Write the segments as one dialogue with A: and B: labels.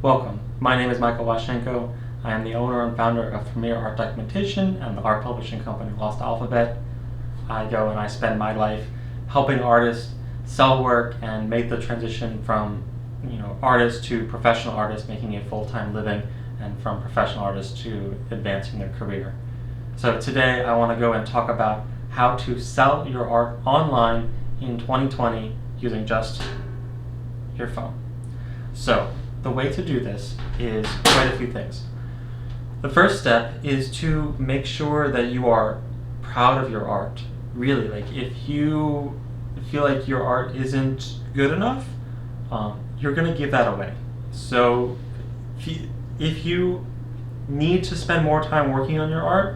A: Welcome. My name is Michael Washenko. I am the owner and founder of Premier Art Documentation and the art publishing company Lost Alphabet. I go and I spend my life helping artists sell work and make the transition from artists to professional artists, making a full-time living, and from professional artists to advancing their career. So today I want to go and talk about how to sell your art online in 2020 using just your phone. So the way to do this is quite a few things. The first step is to make sure that you are proud of your art. Really, if you feel like your art isn't good enough, you're going to give that away. So if you need to spend more time working on your art,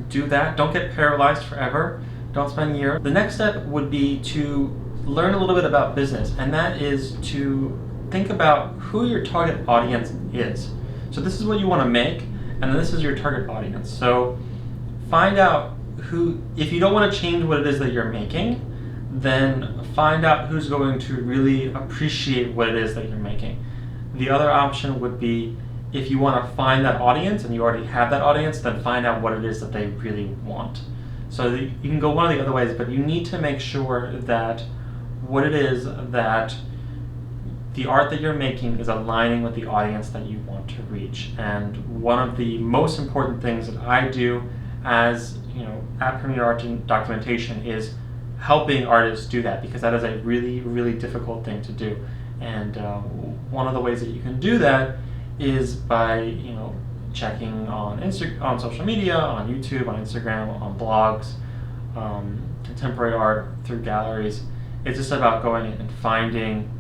A: do that. Don't get paralyzed forever. Don't spend a year. The next step would be to learn a little bit about business, and that is to think about who your target audience is. So this is what you want to make, and then this is your target audience. So find out who, if you don't want to change what it is that you're making, then find out who's going to really appreciate what it is that you're making. The other option would be, if you want to find that audience and you already have that audience, then find out what it is that they really want. So you can go one of the other ways, but you need to make sure that what it is that the art that you're making is aligning with the audience that you want to reach. And one of the most important things that I do as at Premier Art Documentation is helping artists do that, because that is a really, really difficult thing to do. And one of the ways that you can do that is by checking on social media, on YouTube, on Instagram, on blogs, contemporary art through galleries. It's just about going and finding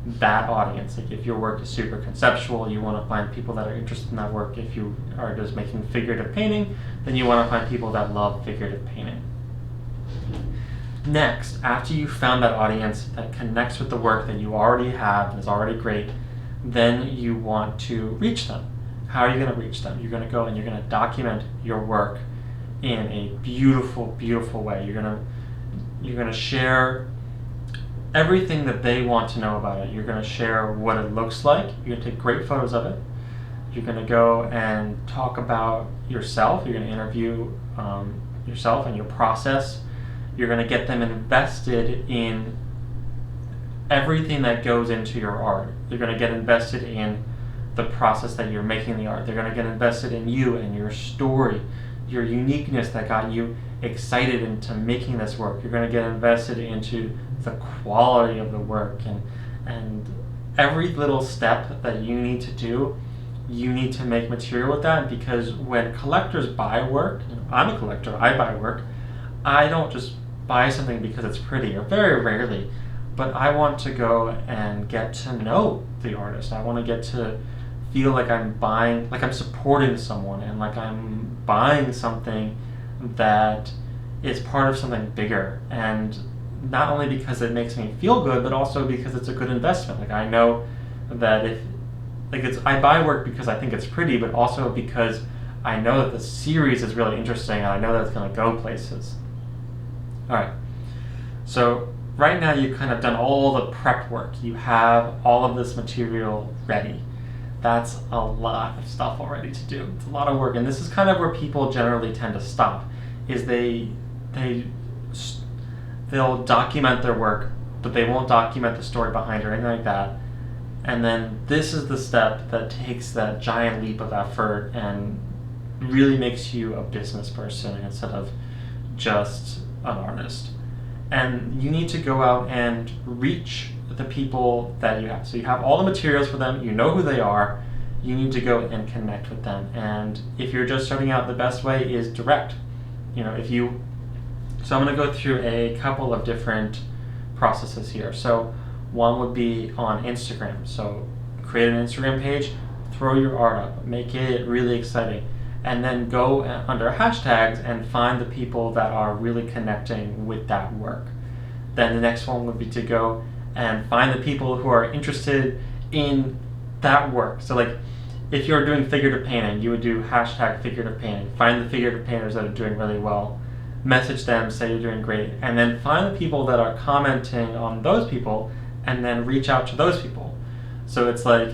A: that audience. Like if your work is super conceptual, you want to find people that are interested in that work. If you are just making figurative painting, then you want to find people that love figurative painting. Next, after you've found that audience that connects with the work that you already have and is already great, then you want to reach them. How are you going to reach them? You're going to go and you're going to document your work in a beautiful, beautiful way. You're going to share everything that they want to know about it. You're going to share what it looks like. You're going to take great photos of it. You're going to go and talk about yourself. You're going to interview yourself and your process. You're going to get them invested in everything that goes into your art. You're going to get invested in the process that you're making the art. They're going to get invested in you and your story, your uniqueness that got you excited into making this work. You're going to get invested into the quality of the work, and every little step that you need to do, you need to make material with that, because when collectors buy work, I'm a collector, I buy work, I don't just buy something because it's pretty, or very rarely, but I want to go and get to know the artist. I want to get to feel like I'm buying, like I'm supporting someone, and like I'm buying something that is part of something bigger. And not only because it makes me feel good, but also because it's a good investment. Like I know that I buy work because I think it's pretty, but also because I know that the series is really interesting and I know that it's going to go places. All right. So right now you've kind of done all the prep work. You have all of this material ready. That's a lot of stuff already to do. It's a lot of work, and this is kind of where people generally tend to stop. Is they'll document their work, but they won't document the story behind it or anything like that. And then this is the step that takes that giant leap of effort and really makes you a business person instead of just an artist. And you need to go out and reach the people that you have. So you have all the materials for them, you know who they are, you need to go and connect with them. And if you're just starting out, the best way is direct. So I'm going to go through a couple of different processes here. So one would be on Instagram. So create an Instagram page, throw your art up, make it really exciting, and then go under hashtags and find the people that are really connecting with that work. Then the next one would be to go and find the people who are interested in that work. So like if you're doing figurative painting, you would do hashtag figurative painting. Find the figurative painters that are doing really well. Message them, say you're doing great, and then find the people that are commenting on those people and then reach out to those people. So it's like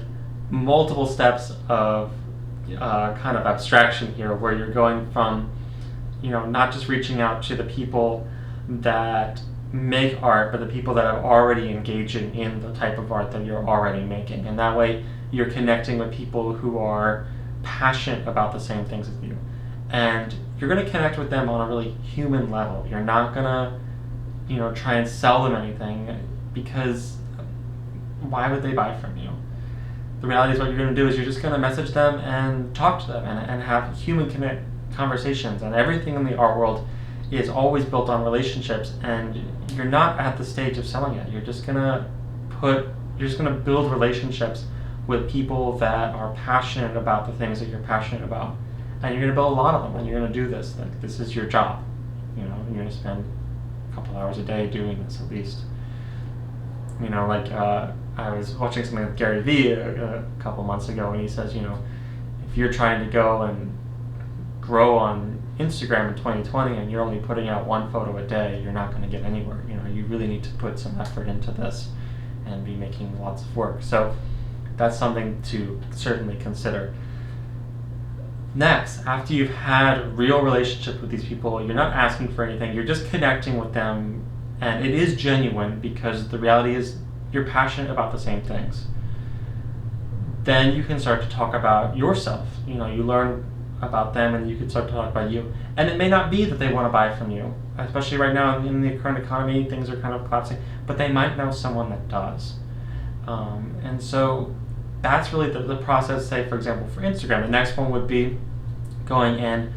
A: multiple steps of kind of abstraction here, where you're going from, not just reaching out to the people that make art, but the people that are already engaging in the type of art that you're already making. And that way you're connecting with people who are passionate about the same things as you. And you're going to connect with them on a really human level. You're not going to, try and sell them anything, because why would they buy from you? The reality is, what you're going to do is you're just going to message them and talk to them and have human conversations. And everything in the art world is always built on relationships, and you're not at the stage of selling it. You're just gonna build relationships with people that are passionate about the things that you're passionate about, and you're gonna build a lot of them. And you're gonna do this. Like, this is your job. You're gonna spend a couple hours a day doing this at least. I was watching something with Gary Vee a couple months ago, and he says, if you're trying to go and grow on Instagram in 2020 and you're only putting out one photo a day, you're not going to get anywhere. You really need to put some effort into this and be making lots of work. So that's something to certainly consider. Next, after you've had a real relationship with these people, you're not asking for anything, you're just connecting with them, and it is genuine, because the reality is you're passionate about the same things. Then you can start to talk about yourself. You learn about them, and you can start to talk about you. And it may not be that they want to buy from you, especially right now in the current economy, things are kind of collapsing, but they might know someone that does. And so that's really the process. Say, for example, for Instagram, the next one would be going and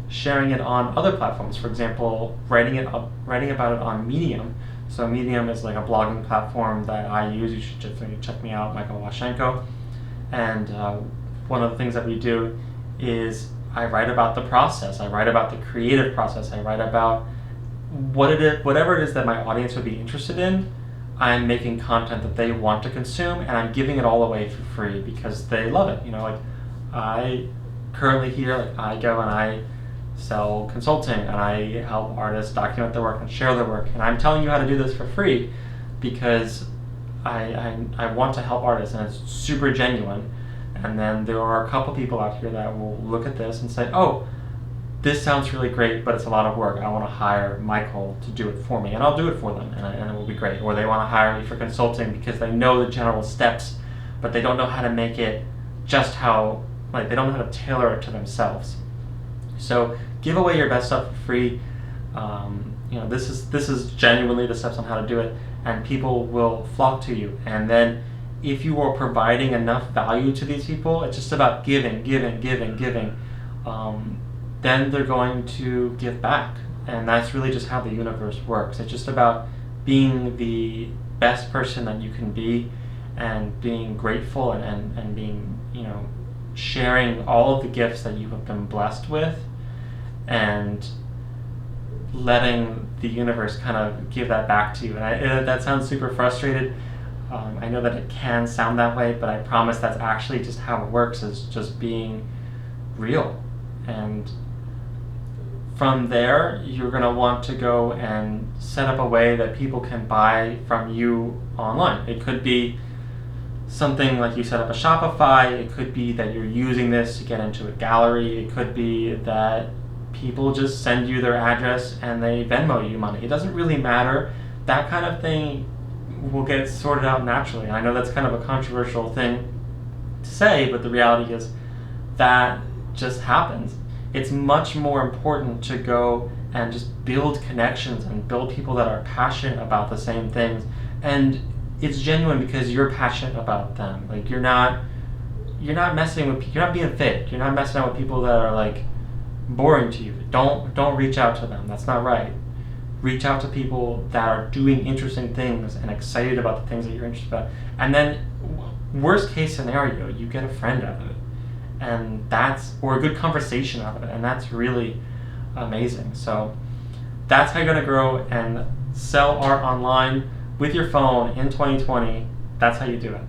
A: sharing it on other platforms. For example, writing about it on Medium. So Medium is like a blogging platform that I use. You should definitely check me out, Michael Washenko. And one of the things that we do is I write about the process. I write about the creative process. I write about whatever it is that my audience would be interested in. I'm making content that they want to consume, and I'm giving it all away for free because they love it. I currently here, I go and I sell consulting, and I help artists document their work and share their work. And I'm telling you how to do this for free because I want to help artists, and it's super genuine. And then there are a couple people out here that will look at this and say, oh, this sounds really great, but it's a lot of work. I want to hire Michael to do it for me, and I'll do it for them, and it will be great. Or they want to hire me for consulting because they know the general steps, but they don't know how to make it just how, they don't know how to tailor it to themselves. So give away your best stuff for free. This is genuinely the steps on how to do it, and people will flock to you. And then if you are providing enough value to these people, it's just about giving. Then they're going to give back. And that's really just how the universe works. It's just about being the best person that you can be, and being grateful, and being, sharing all of the gifts that you have been blessed with, and letting the universe kind of give that back to you. And that sounds super frustrated. I know that it can sound that way, but I promise that's actually just how it works, is just being real. And from there, you're going to want to go and set up a way that people can buy from you online. It could be something like you set up a Shopify. It could be that you're using this to get into a gallery. It could be that people just send you their address and they Venmo you money. It doesn't really matter. That kind of thing will get sorted out naturally. And I know that's kind of a controversial thing to say, but the reality is that just happens. It's much more important to go and just build connections and build people that are passionate about the same things. And it's genuine because you're passionate about them. You're not messing with, you're not being fake. You're not messing out with people that are boring to you. Don't reach out to them. That's not right. Reach out to people that are doing interesting things and excited about the things that you're interested about. And then, worst case scenario, you get a friend out of it. Or a good conversation out of it. And that's really amazing. So that's how you're going to grow and sell art online with your phone in 2020. That's how you do it.